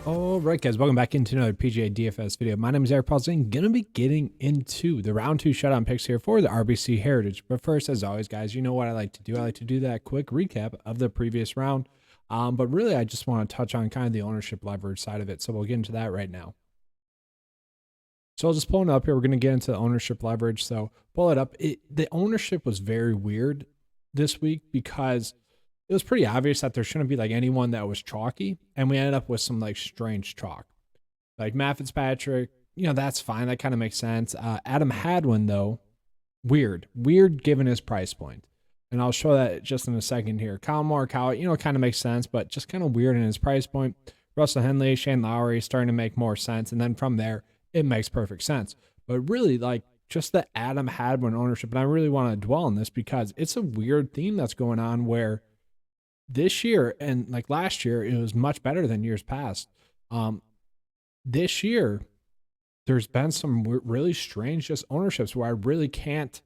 All right, guys, welcome back into another PGA DFS video. My name is Eric Paulson. Going to be getting into the round 2 showdown picks here for the RBC Heritage. But first, as always, guys, you know what I like to do. I like to do that quick recap of the previous round. But really, I just want to touch on kind of the ownership leverage side of it. So we'll get into that right now. So I'll just pull it up here. We're going to get into the ownership leverage. So pull it up. The ownership was very weird this week because it was pretty obvious that there shouldn't be like anyone that was chalky, and we ended up with some like strange chalk. Like Matt Fitzpatrick, you know, that's fine. That kind of makes sense. Adam Hadwin, though, weird given his price point. And I'll show that just in a second here. Kyle Morikawa, you know, kind of makes sense, but just kind of weird in his price point. Russell Henley, Shane Lowry starting to make more sense. And then from there, it makes perfect sense. But really, like, just the Adam Hadwin ownership, and I really want to dwell on this because it's a weird theme that's going on where this year and like last year, it was much better than years past. This year, there's been some really strange just ownerships where I really can't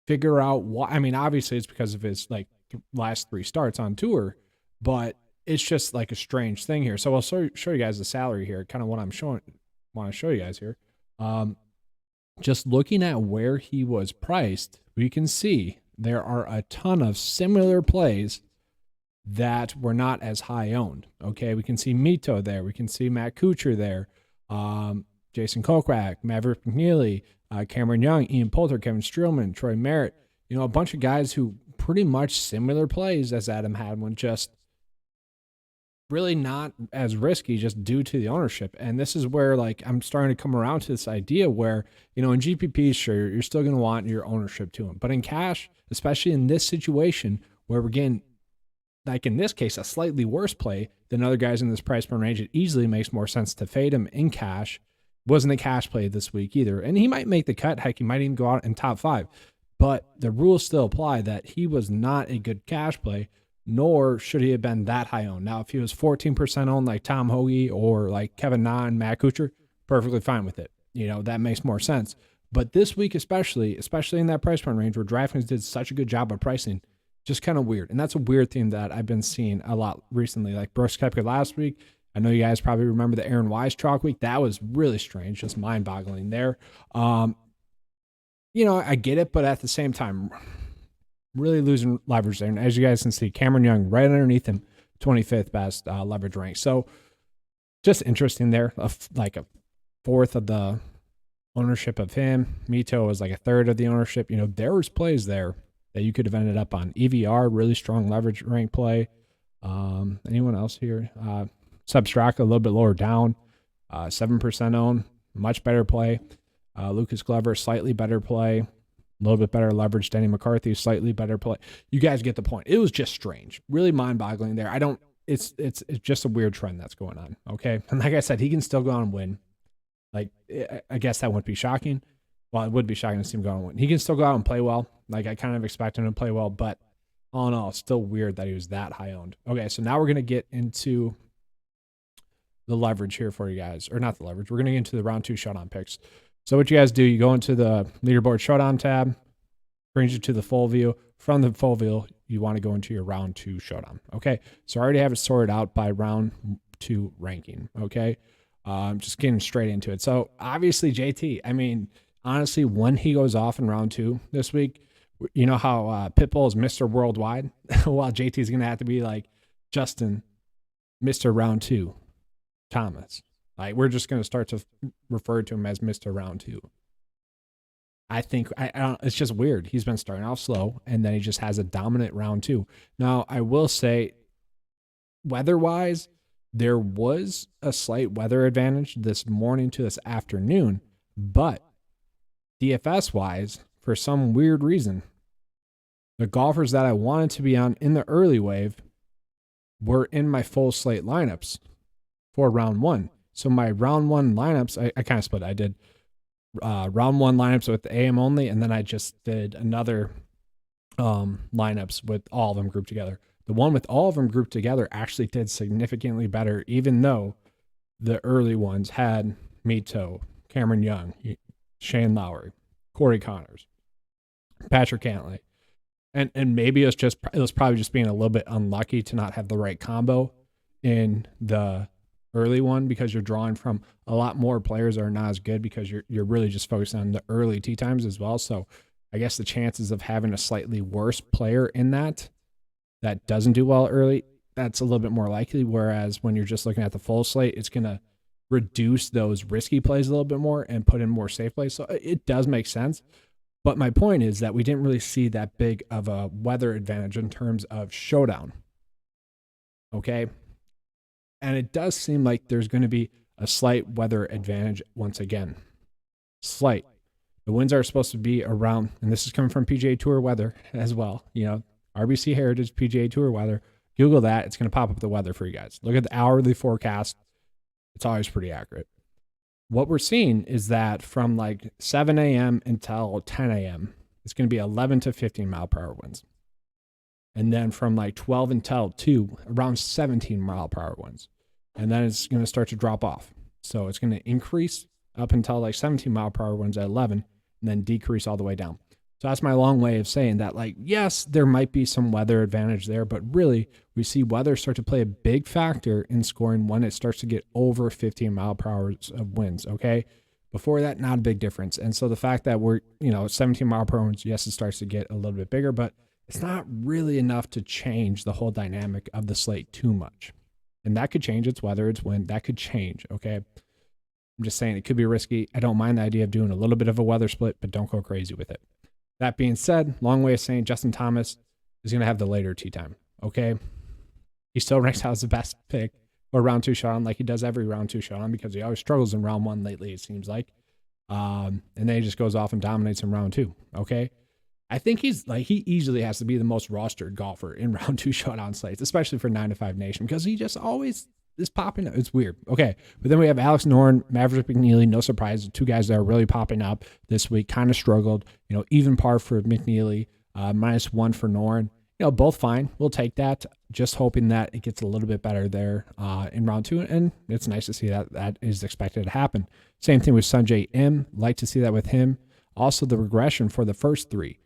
figure out why. I mean, obviously it's because of his like last 3 starts on tour, but it's just like a strange thing here. So I'll show you guys the salary here, kind of what I'm want to show you guys here. Just looking at where he was priced, we can see there are a ton of similar plays that were not as high owned. Okay, we can see Mito there. We can see Matt Kuchar there. Jason Kokrak, Maverick McNeely, Cameron Young, Ian Poulter, Kevin Streelman, Troy Merritt. You know, a bunch of guys who pretty much similar plays as Adam Hadwin, just really not as risky just due to the ownership. And this is where like I'm starting to come around to this idea where, you know, in GPP, sure, you're still going to want your ownership to him. But in cash, especially in this situation where we're getting, like in this case, a slightly worse play than other guys in this price point range, it easily makes more sense to fade him in cash. Wasn't a cash play this week either. And he might make the cut. Heck, he might even go out in top 5. But the rules still apply that he was not a good cash play, nor should he have been that high owned. Now, if he was 14% owned like Tom Hoagie or like Kevin Na and Matt Kuchar, perfectly fine with it. You know, that makes more sense. But this week especially in that price point range where DraftKings did such a good job of pricing, just kind of weird. And that's a weird theme that I've been seeing a lot recently. Like Brooks Koepka last week. I know you guys probably remember the Aaron Wise chalk week. That was really strange, just mind-boggling there. You know, I get it, but at the same time, really losing leverage there. And as you guys can see, Cameron Young right underneath him, 25th best leverage rank. So just interesting there. Like a fourth of the ownership of him. Mito was like a third of the ownership. You know, there was plays there that you could have ended up on. EVR, really strong leverage rank play. Anyone else here? Substraka, a little bit lower down. 7% owned, much better play. Lucas Glover, slightly better play. A little bit better leverage. Denny McCarthy, slightly better play. You guys get the point. It was just strange. Really mind-boggling there. It's just a weird trend that's going on. Okay. And like I said, he can still go on and win. Like, I guess that wouldn't be shocking. Well, it would be shocking to see him go on and win. He can still go out and play well. Like, I kind of expect him to play well, but all in all, it's still weird that he was that high owned. Okay, so now we're going to get into the leverage here for you guys. Or not the leverage. We're going to get into the round 2 showdown picks. So what you guys do, you go into the leaderboard showdown tab, brings you to the full view. From the full view, you want to go into your round 2 showdown. Okay, so I already have it sorted out by round 2 ranking. Okay, just getting straight into it. So obviously JT, I mean, honestly, when he goes off in round 2 this week, you know how Pitbull is Mr. Worldwide? Well, JT is going to have to be like Justin, Mr. Round 2 Thomas. Like, we're just going to start to refer to him as Mr. Round 2. I think, I don't, it's just weird. He's been starting off slow, and then he just has a dominant round 2. Now, I will say, weather-wise, there was a slight weather advantage this morning to this afternoon, but DFS-wise, for some weird reason, the golfers that I wanted to be on in the early wave were in my full slate lineups for round 1. So my round 1 lineups, I kind of split. I did round 1 lineups with the AM only, and then I just did another lineups with all of them grouped together. The one with all of them grouped together actually did significantly better, even though the early ones had Mito, Cameron Young, Shane Lowry, Corey Connors, Patrick Cantlay. And maybe it was probably just being a little bit unlucky to not have the right combo in the early one, because you're drawing from a lot more players that are not as good, because you're really just focused on the early tee times as well. So I guess the chances of having a slightly worse player in that doesn't do well early, that's a little bit more likely. Whereas when you're just looking at the full slate, it's going to reduce those risky plays a little bit more and put in more safe plays. So it does make sense. But my point is that we didn't really see that big of a weather advantage in terms of Showdown. Okay. And it does seem like there's going to be a slight weather advantage once again. Slight. The winds are supposed to be around, and this is coming from PGA Tour weather as well. RBC Heritage PGA Tour weather. Google that. It's going to pop up the weather for you guys. Look at the hourly forecast. It's always pretty accurate. What we're seeing is that from like 7 a.m. until 10 a.m., it's going to be 11 to 15 mile per hour winds. And then from like 12 until 2, around 17 mile per hour winds. And then it's going to start to drop off. So it's going to increase up until like 17 mile per hour winds at 11, and then decrease all the way down. So that's my long way of saying that, like, yes, there might be some weather advantage there, but really we see weather start to play a big factor in scoring when it starts to get over 15 mile per hour of winds. Okay. Before that, not a big difference. And so the fact that we're, 17 mile per hour winds, yes, it starts to get a little bit bigger, but it's not really enough to change the whole dynamic of the slate too much. And that could change. It's weather, it's wind, that could change. Okay. I'm just saying it could be risky. I don't mind the idea of doing a little bit of a weather split, but don't go crazy with it. That being said, long way of saying Justin Thomas is going to have the later tee time. Okay. He still ranks out as the best pick or round 2 shot on, like he does every round 2 shot on, because he always struggles in round 1 lately, it seems like. And then he just goes off and dominates in round 2. Okay. I think he easily has to be the most rostered golfer in round 2 showdown slates, especially for 9 to 5 Nation, because he just always is popping up. It's weird. Okay. But then we have Alex Noren, Maverick McNeely. No surprise. 2 guys that are really popping up this week. Kind of struggled. Even par for McNeely, -1 for Noren. Both fine. We'll take that. Just hoping that it gets a little bit better there in round 2. And it's nice to see that is expected to happen. Same thing with Sanjay M. Like to see that with him. Also, the regression for the first 3.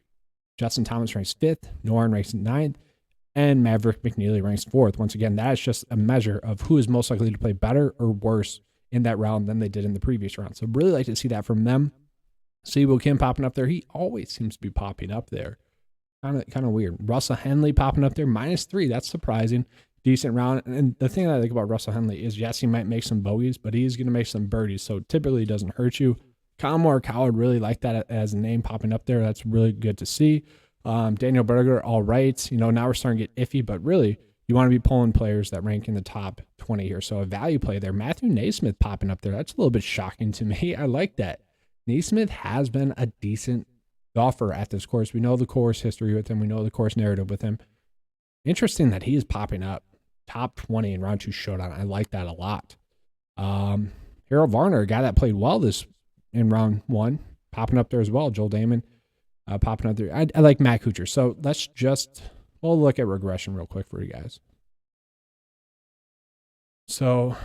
Justin Thomas ranks 5th. Noren ranks 9th. And Maverick McNeely ranks 4th. Once again, that is just a measure of who is most likely to play better or worse in that round than they did in the previous round. So really like to see that from them. Siwoo Kim popping up there. He always seems to be popping up there. Kind of weird. Russell Henley popping up there, -3. That's surprising. Decent round. And the thing that I think about Russell Henley is, yes, he might make some bogeys, but he's going to make some birdies. So typically it doesn't hurt you. Colin Morikawa, would really like that as a name popping up there. That's really good to see. Daniel Berger, all right. Now we're starting to get iffy, but really you want to be pulling players that rank in the top 20 here. So a value play there. Matthew Naismith popping up there. That's a little bit shocking to me. I like that. Naismith has been a decent golfer at this course. We know the course history with him. We know the course narrative with him. Interesting that he is popping up top 20 in round 2 showdown. I like that a lot. Harold Varner, a guy that played well in round 1, popping up there as well. Joel Damon popping up there. I like Matt Kuchar. So we'll look at regression real quick for you guys. So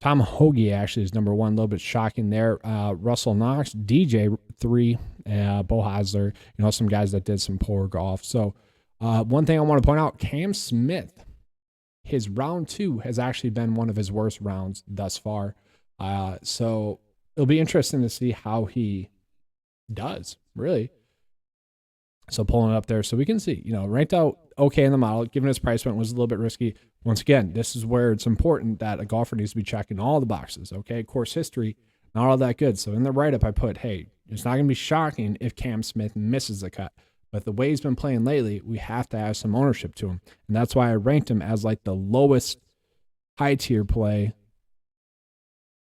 Tom Hoagie actually is number 1, a little bit shocking there. Russell Knox, DJ 3, Bo Hasler, some guys that did some poor golf. So one thing I want to point out, Cam Smith, his round 2 has actually been one of his worst rounds thus far. So it'll be interesting to see how he does, really. So pulling it up there so we can see, ranked out okay in the model, given his price point was a little bit risky. Once again, this is where it's important that a golfer needs to be checking all the boxes, okay? Course history, not all that good. So in the write-up, I put, hey, it's not going to be shocking if Cam Smith misses the cut. But the way he's been playing lately, we have to have some ownership to him. And that's why I ranked him as like the lowest high-tier play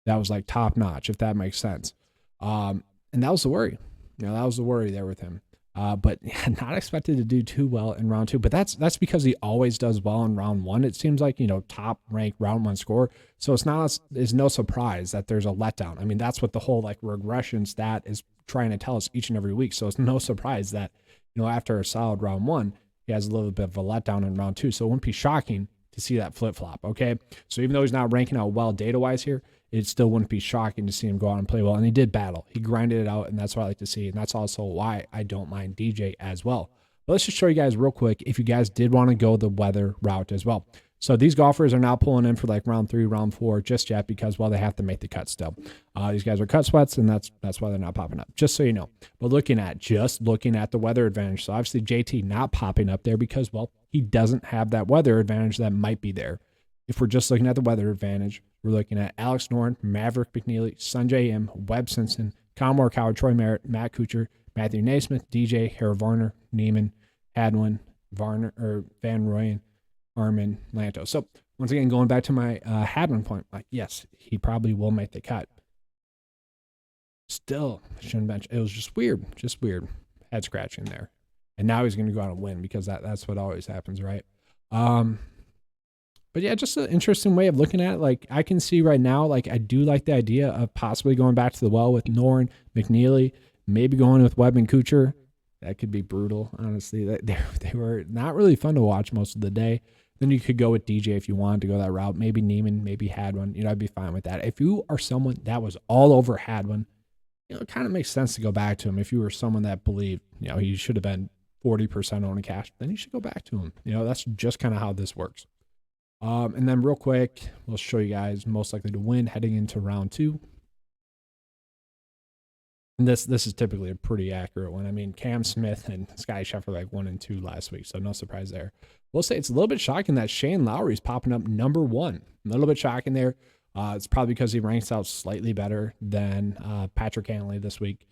that was like top-notch, if that makes sense. And that was the worry. That was the worry there with him. But not expected to do too well in round 2. But that's because he always does well in round 1. It seems like, top ranked round 1 score. So it's no surprise that there's a letdown. I mean, that's what the whole like regression stat is trying to tell us each and every week. So it's no surprise that, after a solid round 1, he has a little bit of a letdown in round 2. So it wouldn't be shocking to see that flip-flop, okay? So even though he's not ranking out well data-wise here, it still wouldn't be shocking to see him go out and play well. And he did battle. He grinded it out, and that's what I like to see. And that's also why I don't mind DJ as well. But let's just show you guys real quick if you guys did want to go the weather route as well. So these golfers are not pulling in for like round 3, round 4 just yet because, well, they have to make the cut still. These guys are cut sweats, and that's why they're not popping up, just so you know. But looking at the weather advantage. So obviously JT not popping up there because, well, he doesn't have that weather advantage that might be there. If we're just looking at the weather advantage, we're looking at Alex Noren, Maverick McNeely, Sungjae Im, Webb Simpson, Colin Morikawa, Troy Merritt, Matt Kuchar, Matthew Naismith, DJ, Harry Varner, Neiman, Hadwin, Varner, or Van Rooyen, Armin, Lanto. So once again, going back to my Hadwin point, like, yes, he probably will make the cut. Still, shouldn't bench. It was just weird, head scratching there. And now he's going to go out and win because that's what always happens, right? But yeah, just an interesting way of looking at it. Like, I can see right now, like, I do like the idea of possibly going back to the well with Noren, McNeely, maybe going with Webb and Kuchar. That could be brutal, honestly. They were not really fun to watch most of the day. Then you could go with DJ if you wanted to go that route. Maybe Neiman, maybe Hadwin. You know, I'd be fine with that. If you are someone that was all over Hadwin, you know, it kind of makes sense to go back to him. If you were someone that believed, you know, he should have been 40% owning cash, then you should go back to him. You know, that's just kind of how this works. And then real quick, we'll show you guys most likely to win heading into round 2. And this is typically a pretty accurate one. I mean, Cam Smith and Scotty Scheffler like 1 and 2 last week, so no surprise there. We'll say it's a little bit shocking that Shane Lowry's popping up number 1. A little bit shocking there. It's probably because he ranks out slightly better than Patrick Cantlay this week.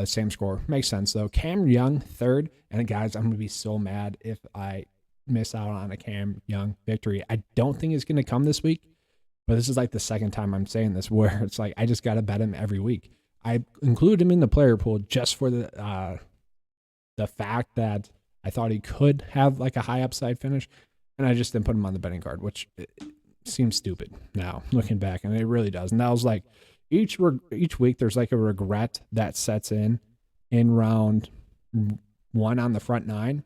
Same score. Makes sense, though. Cam Young, 3rd. And guys, I'm going to be so mad if I miss out on a Cam Young victory. I don't think it's going to come this week, but this is like the second time I'm saying this where it's like I just got to bet him every week. I include him in the player pool just for the fact that I thought he could have like a high upside finish, and I just didn't put him on the betting card, which seems stupid now looking back, and it really does. And that was like each week there's like a regret that sets in round 1 on the front 9.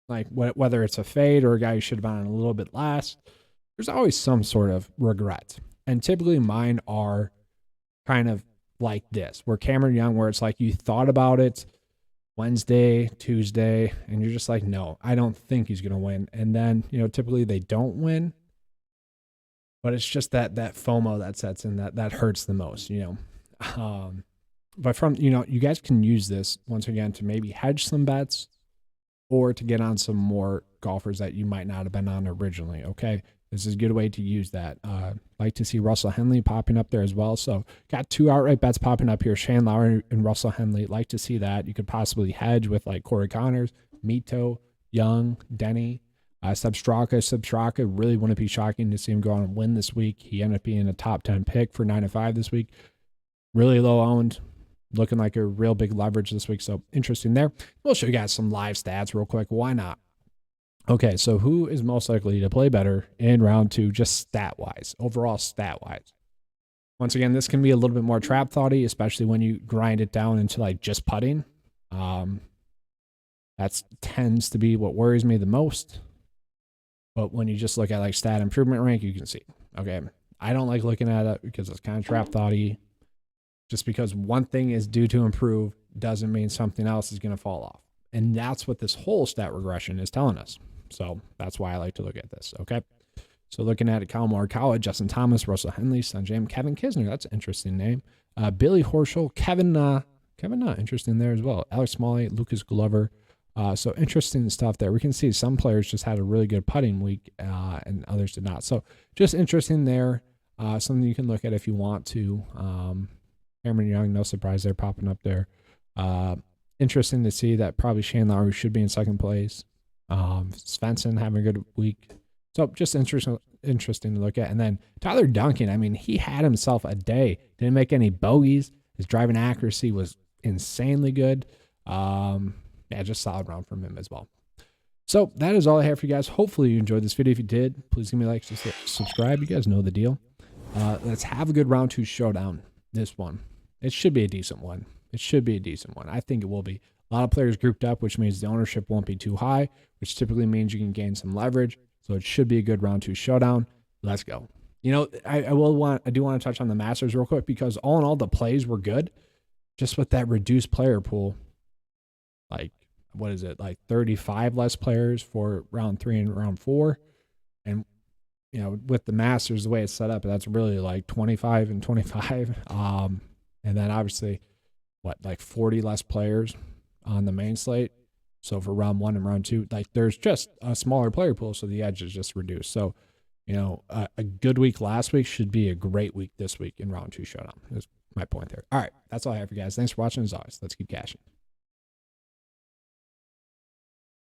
Like whether it's a fade or a guy who should have been on a little bit last, there's always some sort of regret. And typically mine are kind of like this, where Cameron Young, where it's like you thought about it Wednesday, Tuesday, and you're just like, no, I don't think he's going to win. And then, you know, typically they don't win, but it's just that FOMO that sets in that hurts the most, you know. But from, you know, you guys can use this once again to maybe hedge some bets or to get on some more golfers that you might not have been on originally, okay? This is a good way to use that. Like to see Russell Henley popping up there as well. So got 2 outright bets popping up here, Shane Lowry and Russell Henley. Like to see that. You could possibly hedge with like Corey Connors, Mito, Young, Denny, Substraka. Substraka really wouldn't be shocking to see him go on and win this week. He ended up being a top 10 pick for 9-5 this week. Really low owned. Looking like a real big leverage this week. So interesting there. We'll show you guys some live stats real quick. Why not? Okay, so who is most likely to play better in round 2, just stat-wise, overall stat-wise? Once again, this can be a little bit more trap thoughty, especially when you grind it down into like just putting. That tends to be what worries me the most. But when you just look at like stat improvement rank, you can see. Okay, I don't like looking at it because it's kind of trap thoughty. Just because one thing is due to improve doesn't mean something else is going to fall off. And that's what this whole stat regression is telling us. So that's why I like to look at this, okay? So looking at it, Colin Morikawa, Justin Thomas, Russell Henley, Sungjae, Kevin Kisner, that's an interesting name. Billy Horschel, Kevin, interesting there as well. Alex Smalley, Lucas Glover. So interesting stuff there. We can see some players just had a really good putting week and others did not. So just interesting there. Something you can look at if you want to. Cameron Young, no surprise there, popping up there. Interesting to see that probably Shane Lowry should be in second place. Svensson having a good week. So just interesting to look at. And then Tyler Duncan, I mean, he had himself a day. Didn't make any bogeys. His driving accuracy was insanely good. Yeah, just solid round from him as well. So that is all I have for you guys. Hopefully you enjoyed this video. If you did, please give me a like, subscribe. You guys know the deal. Let's have a good round 2 showdown. This one. It should be a decent one. I think it will be. A lot of players grouped up, which means the ownership won't be too high, which typically means you can gain some leverage. So it should be a good round 2 showdown. Let's go. You know, I do want to touch on the Masters real quick, because all in all, the plays were good. Just with that reduced player pool, like, what is it, like 35 less players for round 3 and round 4. And, you know, with the Masters, the way it's set up, that's really like 25 and 25. And then obviously, like 40 less players on the main slate. So for round 1 and round 2, like there's just a smaller player pool, so the edge is just reduced. So, you know, a good week last week should be a great week this week in round 2 showdown. Is my point there. All right, that's all I have for you guys. Thanks for watching as always. Let's keep cashing.